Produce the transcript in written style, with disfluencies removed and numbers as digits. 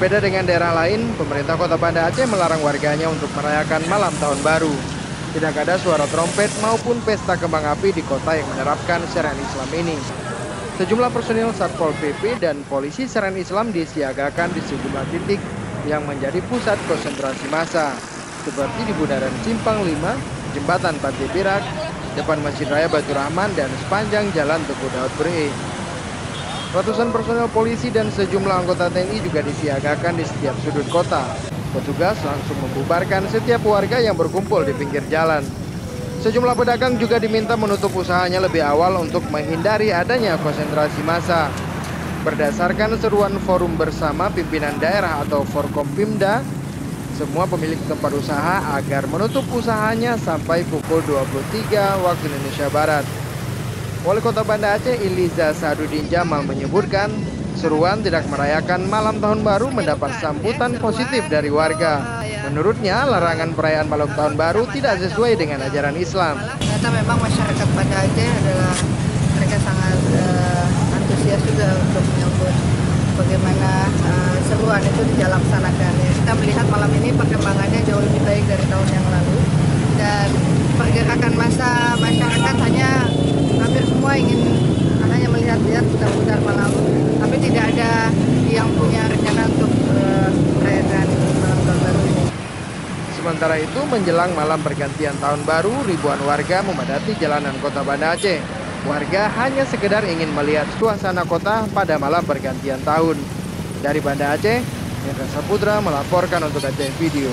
Berbeda dengan daerah lain, pemerintah Kota Banda Aceh melarang warganya untuk merayakan malam tahun baru. Tidak ada suara trompet maupun pesta kembang api di kota yang menerapkan syariat Islam ini. Sejumlah personil Satpol PP dan polisi syariat Islam disiagakan di sejumlah titik yang menjadi pusat konsentrasi massa, seperti di Bundaran Simpang 5, Jembatan Pantai Pirak, depan Masjid Raya Batu Rahman, dan sepanjang Jalan Teguh Daud Bre. Ratusan personel polisi dan sejumlah anggota TNI juga disiagakan di setiap sudut kota. Petugas langsung membubarkan setiap warga yang berkumpul di pinggir jalan. Sejumlah pedagang juga diminta menutup usahanya lebih awal untuk menghindari adanya konsentrasi massa. Berdasarkan seruan forum bersama pimpinan daerah atau Forkompimda, semua pemilik tempat usaha agar menutup usahanya sampai pukul 23 waktu Indonesia Barat. Wali Kota Banda Aceh Iliza Sadudin Jamal menyebutkan seruan tidak merayakan malam tahun baru mendapat sambutan positif dari warga. Menurutnya larangan perayaan malam tahun baru tidak sesuai dengan ajaran Islam. Ternyata memang masyarakat Banda Aceh adalah mereka sangat antusias juga untuk menyambut bagaimana seruan itu dilaksanakan. Kita melihat malam ini perkembangannya jauh lebih baik dari tahun yang lalu, dan pergerakan massa masyarakat hampir semua ingin hanya melihat-lihat putar-putar malam, tapi tidak ada yang punya rencana untuk merayakan malam tahun baru ini. Sementara itu, menjelang malam pergantian tahun baru, ribuan warga memadati jalanan Kota Banda Aceh. Warga hanya sekedar ingin melihat suasana kota pada malam pergantian tahun. Dari Banda Aceh, Hendra Saputra melaporkan untuk Aceh Video.